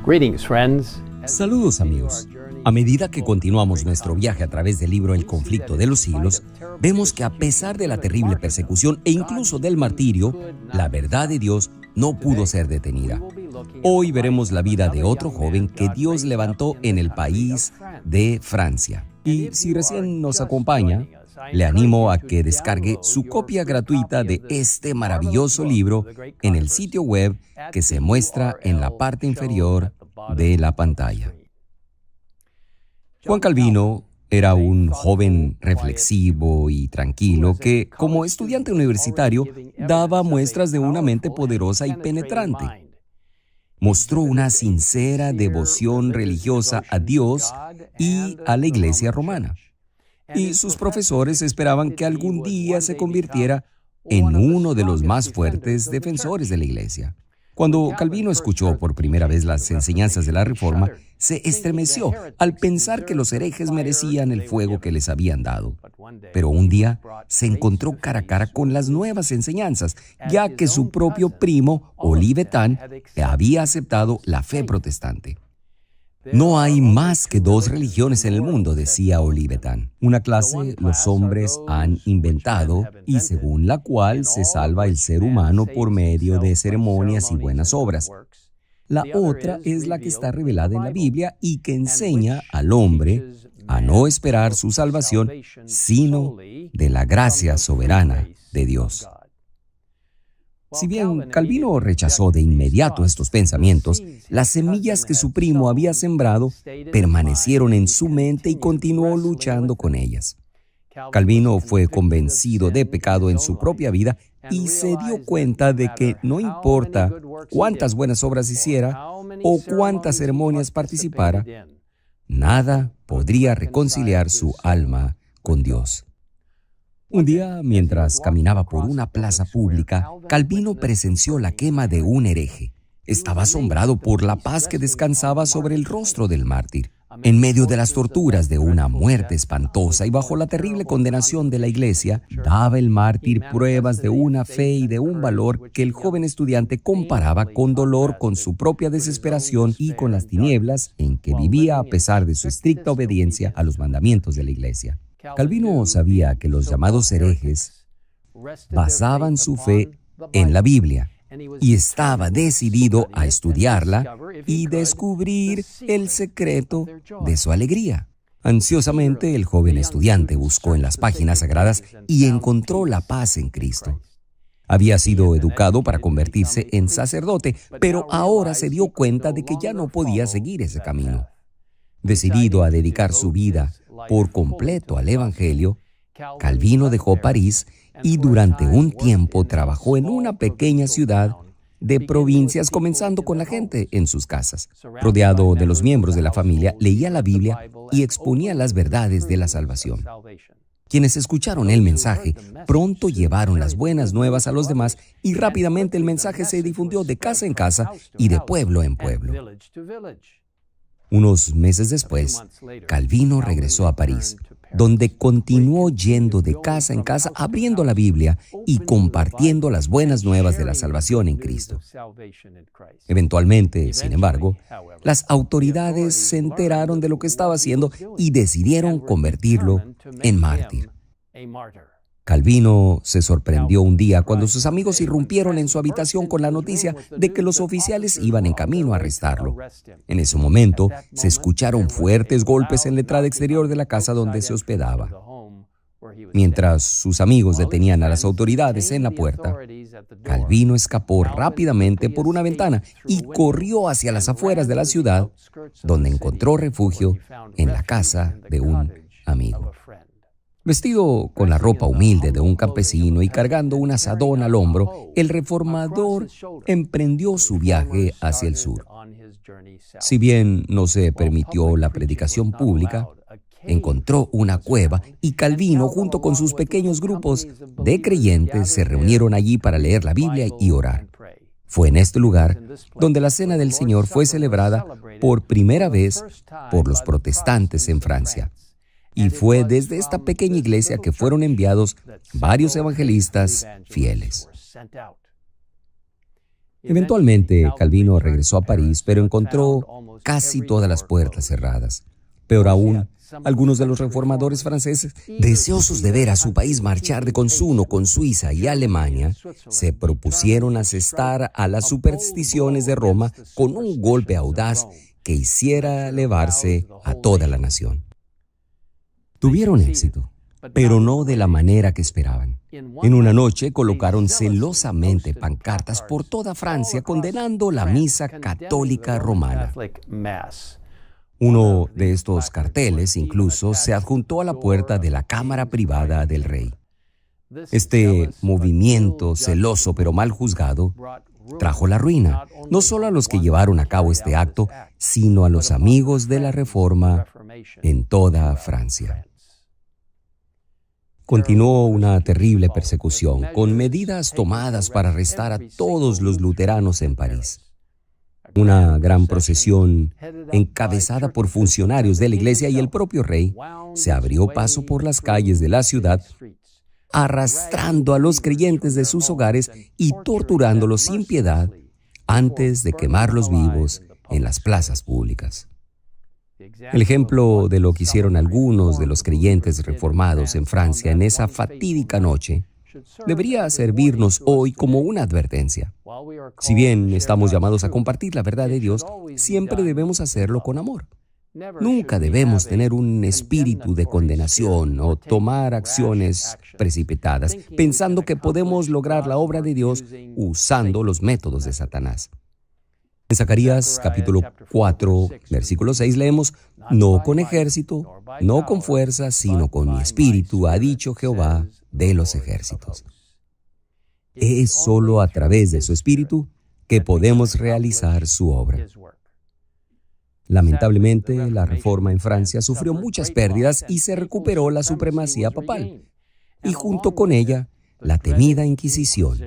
Greetings, friends. Saludos, amigos. A medida que continuamos nuestro viaje a través del libro El conflicto de los siglos, vemos que a pesar de la terrible persecución e incluso del martirio, la verdad de Dios no pudo ser detenida. Hoy veremos la vida de otro joven que Dios levantó en el país de Francia. Y si recién nos acompaña, le animo a que descargue su copia gratuita de este maravilloso libro en el sitio web que se muestra en la parte inferior de la pantalla. Juan Calvino era un joven reflexivo y tranquilo que, como estudiante universitario, daba muestras de una mente poderosa y penetrante. Mostró una sincera devoción religiosa a Dios y a la Iglesia romana. Y sus profesores esperaban que algún día se convirtiera en uno de los más fuertes defensores de la Iglesia. Cuando Calvino escuchó por primera vez las enseñanzas de la Reforma, se estremeció al pensar que los herejes merecían el fuego que les habían dado. Pero un día se encontró cara a cara con las nuevas enseñanzas, ya que su propio primo, Olivetan, había aceptado la fe protestante. No hay más que dos religiones en el mundo, decía Olivetan. Una clase los hombres han inventado y según la cual se salva el ser humano por medio de ceremonias y buenas obras. La otra es la que está revelada en la Biblia y que enseña al hombre a no esperar su salvación, sino de la gracia soberana de Dios. Si bien Calvino rechazó de inmediato estos pensamientos, las semillas que su primo había sembrado permanecieron en su mente y continuó luchando con ellas. Calvino fue convencido de pecado en su propia vida y se dio cuenta de que no importa cuántas buenas obras hiciera o cuántas ceremonias participara, nada podría reconciliar su alma con Dios. Un día, mientras caminaba por una plaza pública, Calvino presenció la quema de un hereje. Estaba asombrado por la paz que descansaba sobre el rostro del mártir. En medio de las torturas de una muerte espantosa y bajo la terrible condenación de la Iglesia, daba el mártir pruebas de una fe y de un valor que el joven estudiante comparaba con dolor con su propia desesperación y con las tinieblas en que vivía a pesar de su estricta obediencia a los mandamientos de la Iglesia. Calvino sabía que los llamados herejes basaban su fe en la Biblia y estaba decidido a estudiarla y descubrir el secreto de su alegría. Ansiosamente, el joven estudiante buscó en las páginas sagradas y encontró la paz en Cristo. Había sido educado para convertirse en sacerdote, pero ahora se dio cuenta de que ya no podía seguir ese camino. Decidido a dedicar su vida por completo al Evangelio, Calvino dejó París y durante un tiempo trabajó en una pequeña ciudad de provincias, comenzando con la gente en sus casas. Rodeado de los miembros de la familia, leía la Biblia y exponía las verdades de la salvación. Quienes escucharon el mensaje pronto llevaron las buenas nuevas a los demás y rápidamente el mensaje se difundió de casa en casa y de pueblo en pueblo. Unos meses después, Calvino regresó a París, donde continuó yendo de casa en casa, abriendo la Biblia y compartiendo las buenas nuevas de la salvación en Cristo. Eventualmente, sin embargo, las autoridades se enteraron de lo que estaba haciendo y decidieron convertirlo en mártir. Calvino se sorprendió un día cuando sus amigos irrumpieron en su habitación con la noticia de que los oficiales iban en camino a arrestarlo. En ese momento, se escucharon fuertes golpes en la entrada exterior de la casa donde se hospedaba. Mientras sus amigos detenían a las autoridades en la puerta, Calvino escapó rápidamente por una ventana y corrió hacia las afueras de la ciudad, donde encontró refugio en la casa de un amigo. Vestido con la ropa humilde de un campesino y cargando un azadón al hombro, el reformador emprendió su viaje hacia el sur. Si bien no se permitió la predicación pública, encontró una cueva y Calvino, junto con sus pequeños grupos de creyentes, se reunieron allí para leer la Biblia y orar. Fue en este lugar donde la Cena del Señor fue celebrada por primera vez por los protestantes en Francia. Y fue desde esta pequeña iglesia que fueron enviados varios evangelistas fieles. Eventualmente, Calvino regresó a París, pero encontró casi todas las puertas cerradas. Peor aún, algunos de los reformadores franceses, deseosos de ver a su país marchar de consuno con Suiza y Alemania, se propusieron asestar a las supersticiones de Roma con un golpe audaz que hiciera elevarse a toda la nación. Tuvieron éxito, pero no de la manera que esperaban. En una noche colocaron celosamente pancartas por toda Francia condenando la misa católica romana. Uno de estos carteles incluso se adjuntó a la puerta de la cámara privada del rey. Este movimiento celoso pero mal juzgado trajo la ruina, no solo a los que llevaron a cabo este acto, sino a los amigos de la Reforma en toda Francia. Continuó una terrible persecución, con medidas tomadas para arrestar a todos los luteranos en París. Una gran procesión, encabezada por funcionarios de la iglesia y el propio rey, se abrió paso por las calles de la ciudad, arrastrando a los creyentes de sus hogares y torturándolos sin piedad antes de quemarlos vivos en las plazas públicas. El ejemplo de lo que hicieron algunos de los creyentes reformados en Francia en esa fatídica noche debería servirnos hoy como una advertencia. Si bien estamos llamados a compartir la verdad de Dios, siempre debemos hacerlo con amor. Nunca debemos tener un espíritu de condenación o tomar acciones precipitadas, pensando que podemos lograr la obra de Dios usando los métodos de Satanás. En Zacarías capítulo 4, versículo 6 leemos: «No con ejército, no con fuerza, sino con mi espíritu, ha dicho Jehová de los ejércitos». Es solo a través de su espíritu que podemos realizar su obra. Lamentablemente, la Reforma en Francia sufrió muchas pérdidas y se recuperó la supremacía papal, y junto con ella, la temida Inquisición.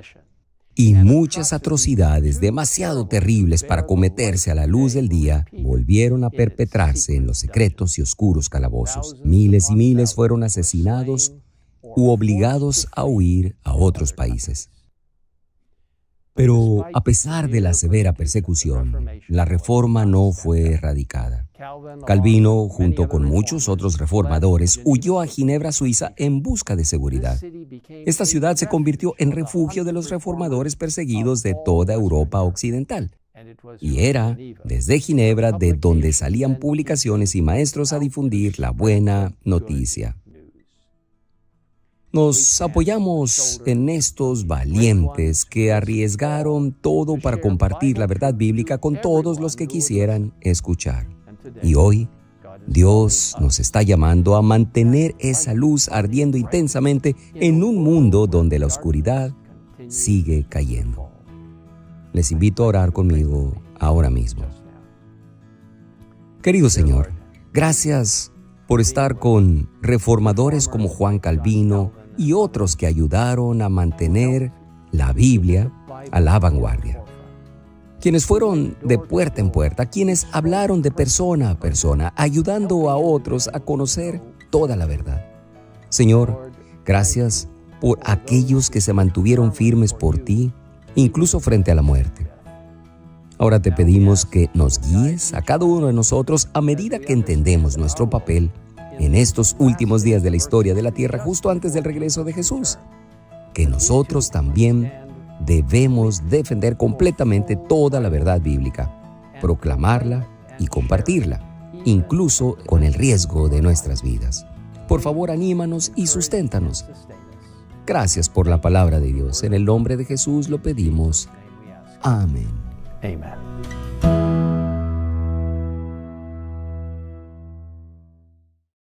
Y muchas atrocidades demasiado terribles para cometerse a la luz del día volvieron a perpetrarse en los secretos y oscuros calabozos. Miles y miles fueron asesinados u obligados a huir a otros países. Pero a pesar de la severa persecución, la Reforma no fue erradicada. Calvino, junto con muchos otros reformadores, huyó a Ginebra, Suiza, en busca de seguridad. Esta ciudad se convirtió en refugio de los reformadores perseguidos de toda Europa occidental. Y era desde Ginebra de donde salían publicaciones y maestros a difundir la buena noticia. Nos apoyamos en estos valientes que arriesgaron todo para compartir la verdad bíblica con todos los que quisieran escuchar. Y hoy, Dios nos está llamando a mantener esa luz ardiendo intensamente en un mundo donde la oscuridad sigue cayendo. Les invito a orar conmigo ahora mismo. Querido Señor, gracias por estar con reformadores como Juan Calvino y otros que ayudaron a mantener la Biblia a la vanguardia. Quienes fueron de puerta en puerta, quienes hablaron de persona a persona, ayudando a otros a conocer toda la verdad. Señor, gracias por aquellos que se mantuvieron firmes por ti, incluso frente a la muerte. Ahora te pedimos que nos guíes a cada uno de nosotros a medida que entendemos nuestro papel en estos últimos días de la historia de la tierra, justo antes del regreso de Jesús, que nosotros también debemos defender completamente toda la verdad bíblica, proclamarla y compartirla, incluso con el riesgo de nuestras vidas. Por favor, anímanos y susténtanos. Gracias por la palabra de Dios. En el nombre de Jesús lo pedimos. Amén. Amen.